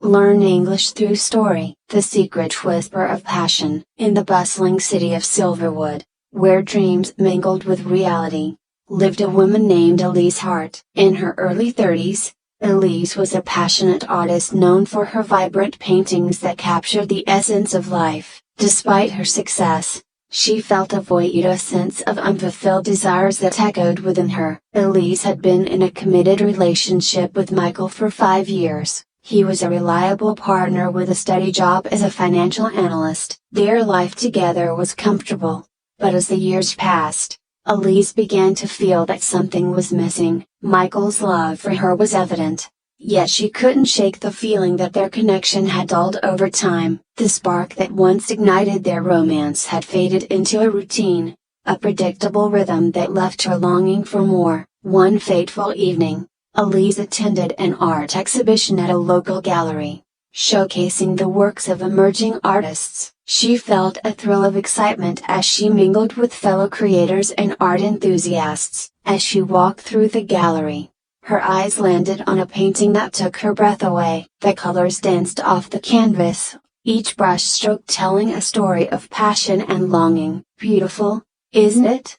Learn English through story. The secret whisper of passion. In the bustling city of Silverwood, where dreams mingled with reality, lived a woman named Elise Hart. In her early 30s, Elise was a passionate artist known for her vibrant paintings that captured the essence of life. Despite her success, she felt a void, a sense of unfulfilled desires that echoed within her. Elise had been in a committed relationship with Michael for 5 years. He was a reliable partner with a steady job as a financial analyst. Their life together was comfortable. But as the years passed, Elise began to feel that something was missing. Michael's love for her was evident, yet she couldn't shake the feeling that their connection had dulled over time. The spark that once ignited their romance had faded into a routine, a predictable rhythm that left her longing for more. One fateful evening, Elise attended an art exhibition at a local gallery, showcasing the works of emerging artists. She felt a thrill of excitement as she mingled with fellow creators and art enthusiasts. As she walked through the gallery, her eyes landed on a painting that took her breath away. The colors danced off the canvas, each brushstroke telling a story of passion and longing. "Beautiful, isn't it?"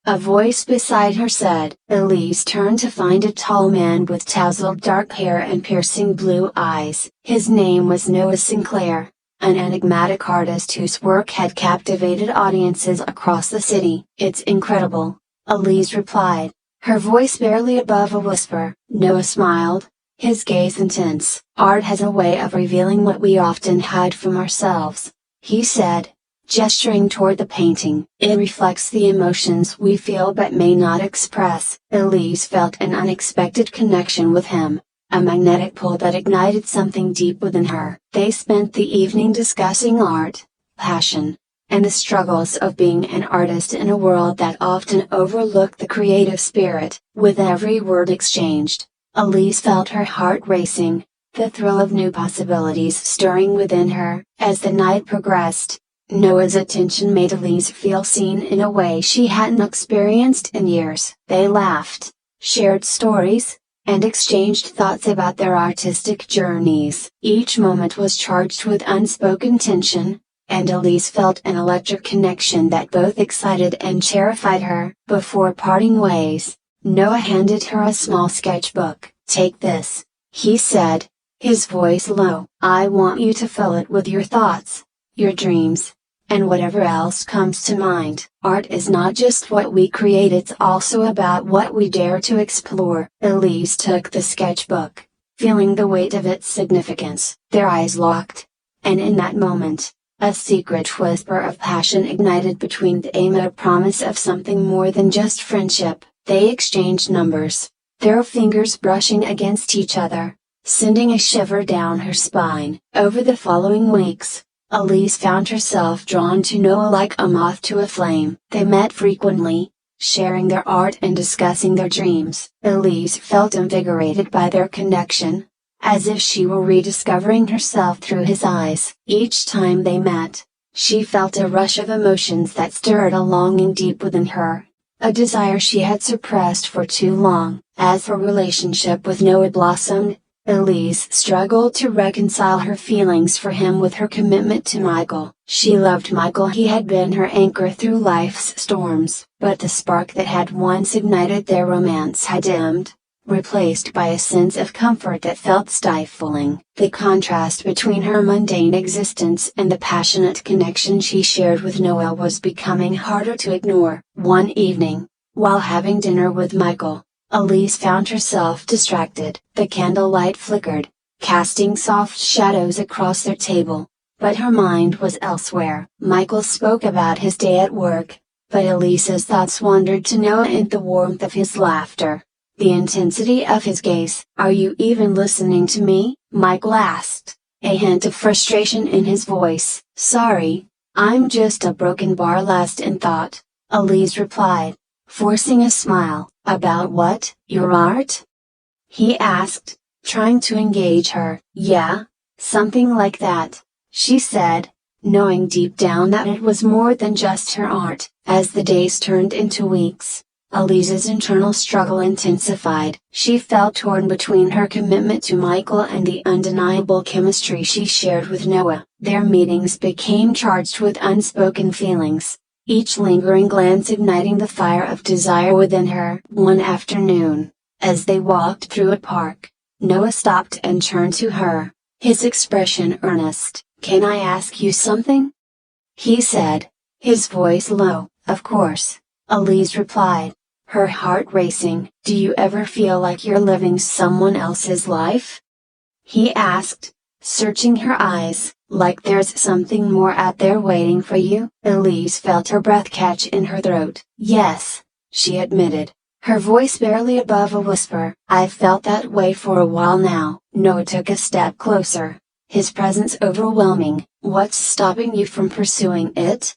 a voice beside her said. Elise turned to find a tall man with tousled dark hair and piercing blue eyes. His name was Noah Sinclair, an enigmatic artist whose work had captivated audiences across the city. "It's incredible," Elise replied, her voice barely above a whisper. Noah smiled, his gaze intense. "Art has a way of revealing what we often hide from ourselves," he said, gesturing toward the painting. "It reflects the emotions we feel but may not express." Elise felt an unexpected connection with him, a magnetic pull that ignited something deep within her. They spent the evening discussing art, passion, and the struggles of being an artist in a world that often overlooked the creative spirit. With every word exchanged, Elise felt her heart racing, the thrill of new possibilities stirring within her. As the night progressed, Noah's attention made Elise feel seen in a way she hadn't experienced in years. They laughed, shared stories, and exchanged thoughts about their artistic journeys. Each moment was charged with unspoken tension, and Elise felt an electric connection that both excited and terrified her. Before parting ways, Noah handed her a small sketchbook. "Take this," he said, his voice low. "I want you to fill it with your thoughts, your dreams, and whatever else comes to mind. Art is not just what we create, it's also about what we dare to explore." Elise took the sketchbook, feeling the weight of its significance. Their eyes locked, and in that moment, a secret whisper of passion ignited between them, a promise of something more than just friendship. They exchanged numbers, their fingers brushing against each other, sending a shiver down her spine. Over the following weeks, Elise found herself drawn to Noah like a moth to a flame. They met frequently, sharing their art and discussing their dreams. Elise felt invigorated by their connection, as if she were rediscovering herself through his eyes. Each time they met, she felt a rush of emotions that stirred a longing deep within her, a desire she had suppressed for too long. As her relationship with Noah blossomed, Elise struggled to reconcile her feelings for him with her commitment to Michael. She loved Michael, he had been her anchor through life's storms. But the spark that had once ignited their romance had dimmed, replaced by a sense of comfort that felt stifling. The contrast between her mundane existence and the passionate connection she shared with Noah was becoming harder to ignore. One evening, while having dinner with Michael, Elise found herself distracted. The candlelight flickered, casting soft shadows across their table, but her mind was elsewhere. Michael spoke about his day at work, but Elise's thoughts wandered to Noah and the warmth of his laughter, the intensity of his gaze. "Are you even listening to me?" Michael asked, a hint of frustration in his voice. "Sorry, I'm just a broken bar lost in thought," Elise replied, forcing a smile. "About what? Your art?" he asked, trying to engage her. "Yeah, something like that," she said, knowing deep down that it was more than just her art. As the days turned into weeks, Elise's internal struggle intensified. She felt torn between her commitment to Michael and the undeniable chemistry she shared with Noah. Their meetings became charged with unspoken feelings, each lingering glance igniting the fire of desire within her. One afternoon, as they walked through a park, Noah stopped and turned to her, his expression earnest. "Can I ask you something?" he said, his voice low. "Of course," Elise replied, her heart racing. "Do you ever feel like you're living someone else's life?" he asked, searching her eyes, "like there's something more out there waiting for you?" Elise felt her breath catch in her throat. "Yes," she admitted, her voice barely above a whisper. "I've felt that way for a while now." Noah took a step closer, his presence overwhelming. "What's stopping you from pursuing it?"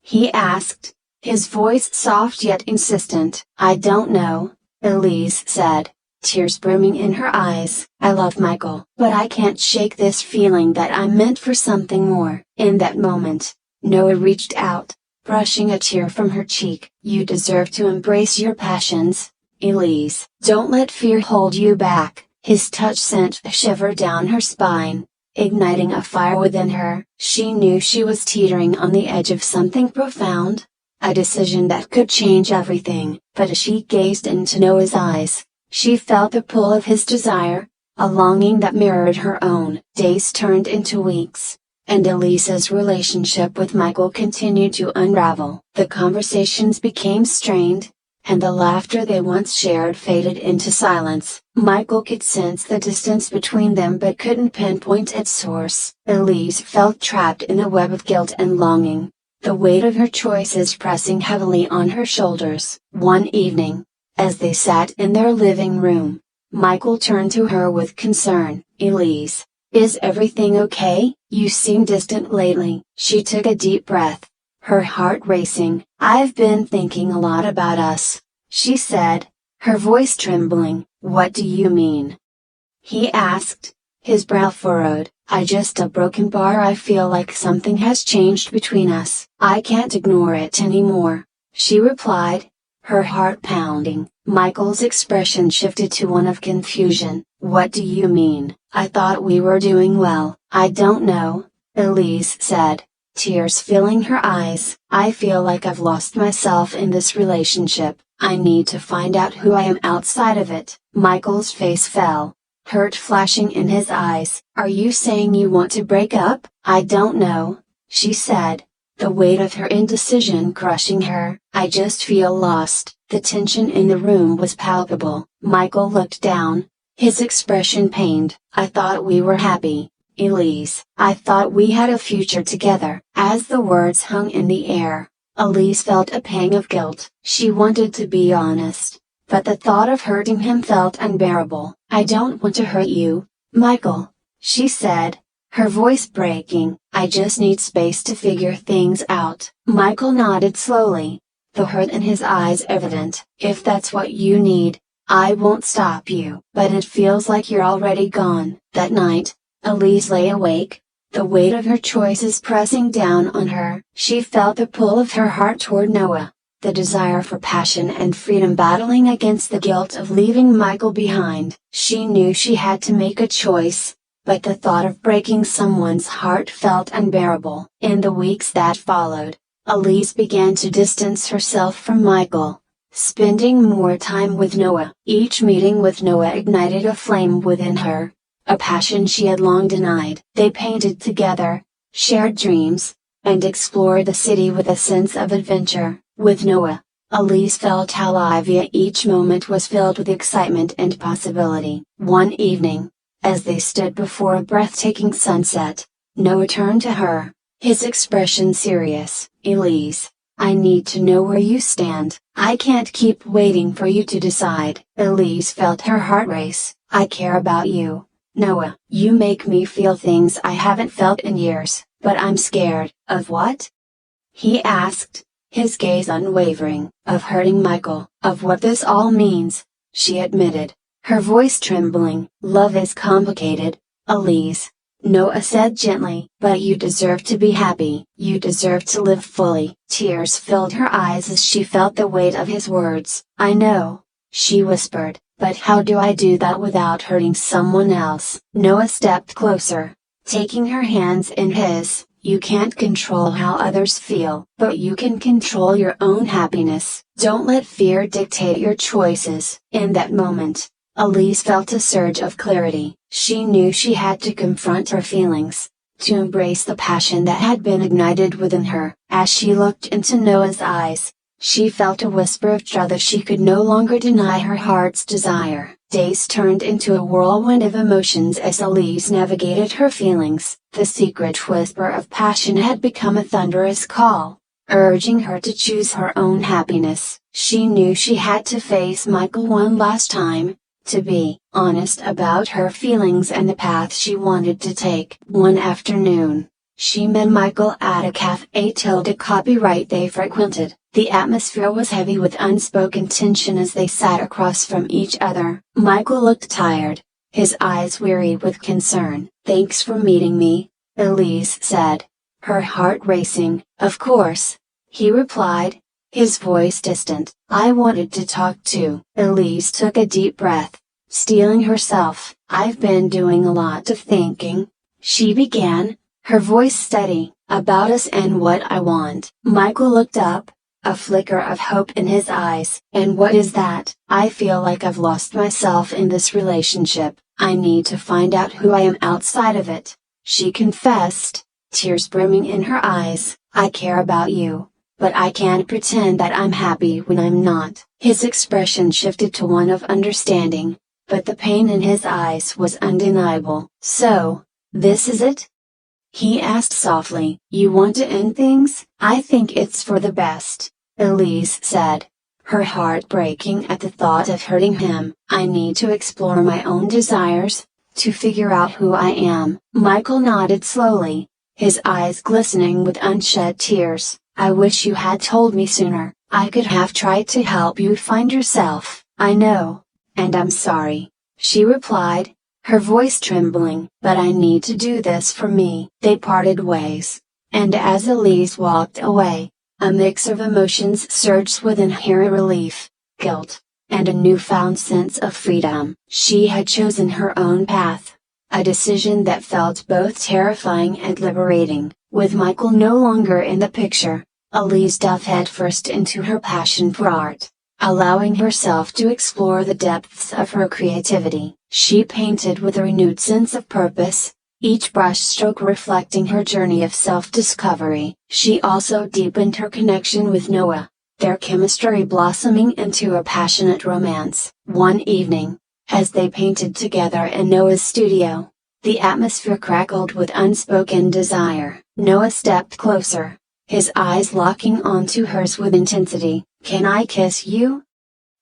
he asked, his voice soft yet insistent. "I don't know," Elise said, tears brimming in her eyes. "I love Michael, but I can't shake this feeling that I'm meant for something more." In that moment, Noah reached out, brushing a tear from her cheek. "You deserve to embrace your passions, Elise. Don't let fear hold you back." His touch sent a shiver down her spine, igniting a fire within her. She knew she was teetering on the edge of something profound, a decision that could change everything. But as she gazed into Noah's eyes, she felt the pull of his desire, a longing that mirrored her own. Days turned into weeks, and Elise's relationship with Michael continued to unravel. The conversations became strained, and the laughter they once shared faded into silence. Michael could sense the distance between them but couldn't pinpoint its source. Elise felt trapped in a web of guilt and longing, the weight of her choices pressing heavily on her shoulders. One evening, as they sat in their living room, Michael turned to her with concern. "Elise, is everything okay? You seem distant lately." She took a deep breath, her heart racing. "I've been thinking a lot about us," she said, her voice trembling. "What do you mean?" he asked, his brow furrowed. "I just a broken bar. I feel like something has changed between us. I can't ignore it anymore," she replied, her heart pounding. Michael's expression shifted to one of confusion. "What do you mean? I thought we were doing well." "I don't know," Elise said, tears filling her eyes. "I feel like I've lost myself in this relationship. I need to find out who I am outside of it." Michael's face fell, hurt flashing in his eyes. "Are you saying you want to break up?" "I don't know," she said, the weight of her indecision crushing her. "I just feel lost." The tension in the room was palpable. Michael looked down, his expression pained. "I thought we were happy, Elise. I thought we had a future together." As the words hung in the air, Elise felt a pang of guilt. She wanted to be honest, but the thought of hurting him felt unbearable. "I don't want to hurt you, Michael," she said, her voice breaking. "I just need space to figure things out." Michael nodded slowly, the hurt in his eyes evident. "If that's what you need, I won't stop you." "But it feels like you're already gone." That night, Elise lay awake, the weight of her choices pressing down on her. She felt the pull of her heart toward Noah, the desire for passion and freedom battling against the guilt of leaving Michael behind. She knew she had to make a choice, but the thought of breaking someone's heart felt unbearable. In the weeks that followed, Elise began to distance herself from Michael, spending more time with Noah. Each meeting with Noah ignited a flame within her, a passion she had long denied. They painted together, shared dreams, and explored the city with a sense of adventure. With Noah, Elise felt how alive each moment was filled with excitement and possibility. One evening, as they stood before a breathtaking sunset, Noah turned to her, his expression serious. "Elise, I need to know where you stand. I can't keep waiting for you to decide." Elise felt her heart race. "I care about you, Noah. You make me feel things I haven't felt in years." "But I'm scared." "Of what?" he asked, his gaze unwavering. "Of hurting Michael." "Of what this all means," she admitted, her voice trembling. "Love is complicated, Elise. Noah said gently. But you deserve to be happy. You deserve to live fully. Tears filled her eyes as she felt the weight of his words. I know, she whispered, but how do I do that without hurting someone else? Noah stepped closer, taking her hands in his. You can't control how others feel, but you can control your own happiness. Don't let fear dictate your choices. In that moment, Elise felt a surge of clarity. She knew she had to confront her feelings, to embrace the passion that had been ignited within her. As she looked into Noah's eyes, she felt a whisper of truth that she could no longer deny her heart's desire. Days turned into a whirlwind of emotions as Elise navigated her feelings. The secret whisper of passion had become a thunderous call, urging her to choose her own happiness. She knew she had to face Michael one last time, to be honest about her feelings and the path she wanted to take. One afternoon, she met Michael at a cafe tilde copyright they frequented. The atmosphere was heavy with unspoken tension as they sat across from each other. Michael looked tired, his eyes weary with concern. Thanks for meeting me, Elise said, her heart racing. Of course, he replied, his voice distant. I wanted to talk too. Elise took a deep breath, steeling herself. I've been doing a lot of thinking, she began, her voice steady, about us and what I want. Michael looked up, a flicker of hope in his eyes. And what is that? I feel like I've lost myself in this relationship. I need to find out who I am outside of it, she confessed, tears brimming in her eyes. I care about you, but I can't pretend that I'm happy when I'm not. His expression shifted to one of understanding, but the pain in his eyes was undeniable. So, this is it? He asked softly. You want to end things? I think it's for the best, Elise said, her heart breaking at the thought of hurting him. I need to explore my own desires, to figure out who I am. Michael nodded slowly, his eyes glistening with unshed tears. I wish you had told me sooner. I could have tried to help you find yourself. I know, and I'm sorry, she replied, her voice trembling. But I need to do this for me. They parted ways, and as Elise walked away, a mix of emotions surged within her: relief, guilt, and a newfound sense of freedom. She had chosen her own path, a decision that felt both terrifying and liberating. With Michael no longer in the picture, Elise dove headfirst into her passion for art, allowing herself to explore the depths of her creativity. She painted with a renewed sense of purpose, each brushstroke reflecting her journey of self-discovery. She also deepened her connection with Noah, their chemistry blossoming into a passionate romance. One evening, as they painted together in Noah's studio, the atmosphere crackled with unspoken desire. Noah stepped closer, his eyes locking onto hers with intensity. Can I kiss you?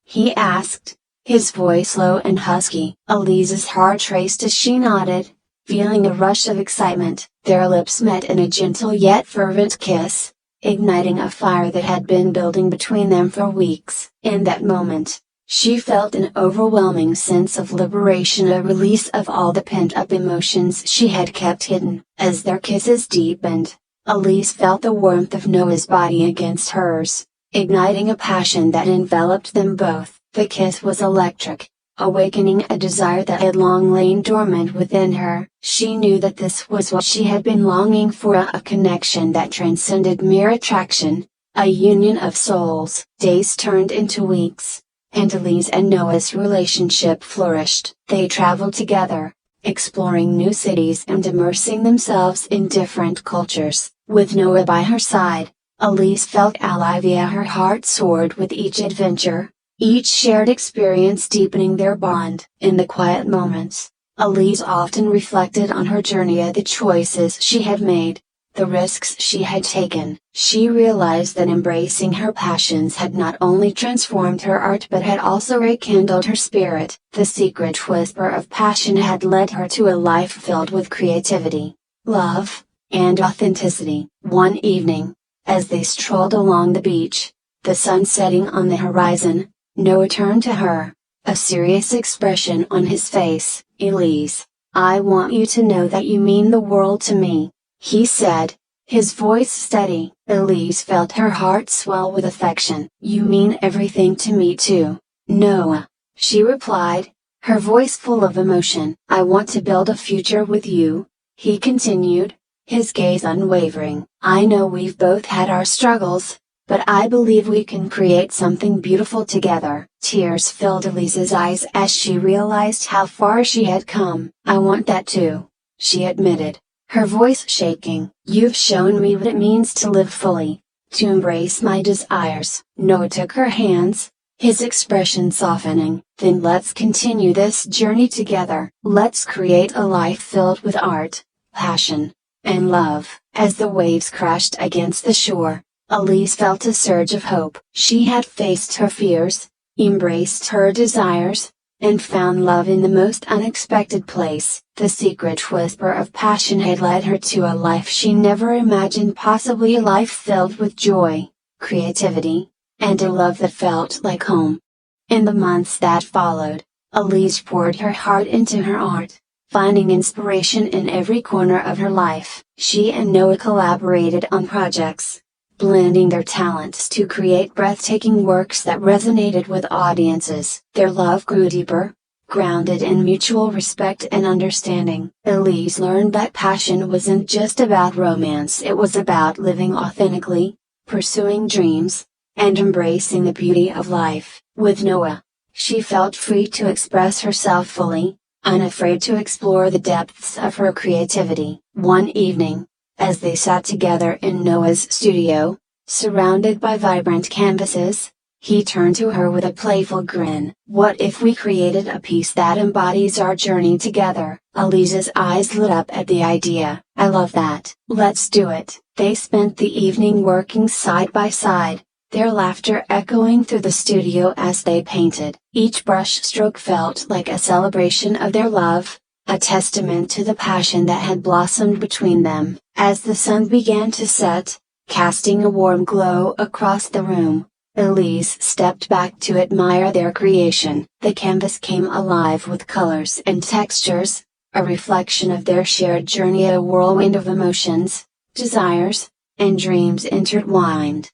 He asked, his voice low and husky. Elise's heart raced as she nodded, feeling a rush of excitement. Their lips met in a gentle yet fervent kiss, igniting a fire that had been building between them for weeks. In that moment, she felt an overwhelming sense of liberation, a release of all the pent-up emotions she had kept hidden. As their kisses deepened, Elise felt the warmth of Noah's body against hers, igniting a passion that enveloped them both. The kiss was electric, awakening a desire that had long lain dormant within her. She knew that this was what she had been longing for, a connection that transcended mere attraction, a union of souls. Days turned into weeks, and Elise and Noah's relationship flourished. They traveled together, exploring new cities and immersing themselves in different cultures. With Noah by her side, Elise felt alive, her heart soared with each adventure, each shared experience deepening their bond. In the quiet moments, Elise often reflected on her journey, the choices she had made, the risks she had taken. She realized that embracing her passions had not only transformed her art but had also rekindled her spirit. The secret whisper of passion had led her to a life filled with creativity, love, and authenticity. One evening, as they strolled along the beach, the sun setting on the horizon, Noah turned to her, a serious expression on his face. Elise, I want you to know that you mean the world to me, he said, his voice steady. Elise felt her heart swell with affection. You mean everything to me too, Noah, she replied, her voice full of emotion. I want to build a future with you, he continued, his gaze unwavering. I know we've both had our struggles, but I believe we can create something beautiful together. Tears filled Elise's eyes as she realized how far she had come. I want that too, she admitted, her voice shaking. You've shown me what it means to live fully, to embrace my desires. Noah took her hands, his expression softening. Then let's continue this journey together. Let's create a life filled with art, passion, and love. As the waves crashed against the shore, Elise felt a surge of hope. She had faced her fears, embraced her desires, and found love in the most unexpected place. The secret whisper of passion had led her to a life she never imagined, possibly a life filled with joy, creativity, and a love that felt like home. In the months that followed, Elise poured her heart into her art, finding inspiration in every corner of her life. She and Noah collaborated on projects, blending their talents to create breathtaking works that resonated with audiences. Their love grew deeper, grounded in mutual respect and understanding. Elise learned that passion wasn't just about romance, it was about living authentically, pursuing dreams, and embracing the beauty of life. With Noah, she felt free to express herself fully, unafraid to explore the depths of her creativity. One evening, as they sat together in Noah's studio, surrounded by vibrant canvases, he turned to her with a playful grin. What if we created a piece that embodies our journey together? Elise's eyes lit up at the idea. I love that. Let's do it. They spent the evening working side by side, their laughter echoing through the studio as they painted. Each brush stroke felt like a celebration of their love, a testament to the passion that had blossomed between them. As the sun began to set, casting a warm glow across the room, Elise stepped back to admire their creation. The canvas came alive with colors and textures, a reflection of their shared journey, a whirlwind of emotions, desires, and dreams intertwined.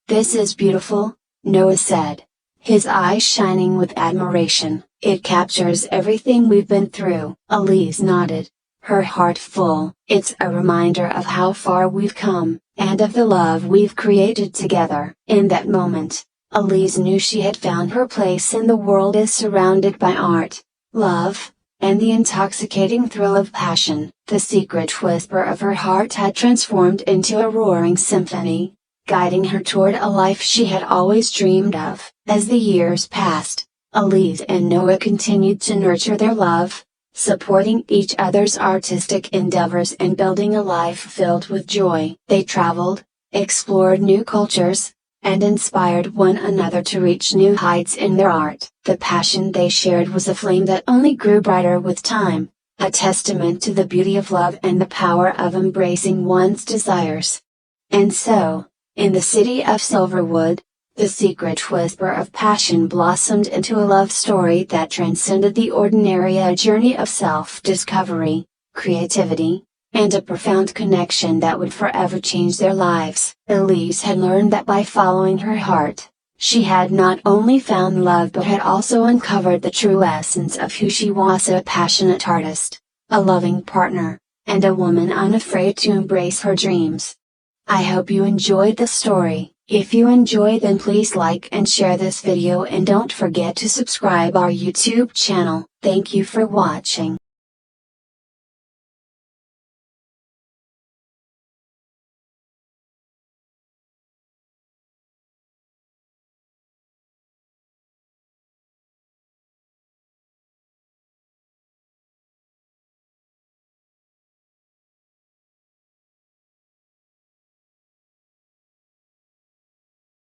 This is beautiful, Noah said, his eyes shining with admiration. It captures everything we've been through. Elise nodded, her heart full. It's a reminder of how far we've come, and of the love we've created together. In that moment, Elise knew she had found her place in the world, as surrounded by art, love, and the intoxicating thrill of passion. The secret whisper of her heart had transformed into a roaring symphony, guiding her toward a life she had always dreamed of. As the years passed, Elise and Noah continued to nurture their love, supporting each other's artistic endeavors and building a life filled with joy. They traveled, explored new cultures, and inspired one another to reach new heights in their art. The passion they shared was a flame that only grew brighter with time, a testament to the beauty of love and the power of embracing one's desires. And so, in the city of Silverwood, the secret whisper of passion blossomed into a love story that transcended the ordinary, a journey of self-discovery, creativity, and a profound connection that would forever change their lives. Elise had learned that by following her heart, she had not only found love but had also uncovered the true essence of who she was: a passionate artist, a loving partner, and a woman unafraid to embrace her dreams. I hope you enjoyed the story. If you enjoyed, then please like and share this video, and don't forget to subscribe our YouTube channel. Thank you for watching.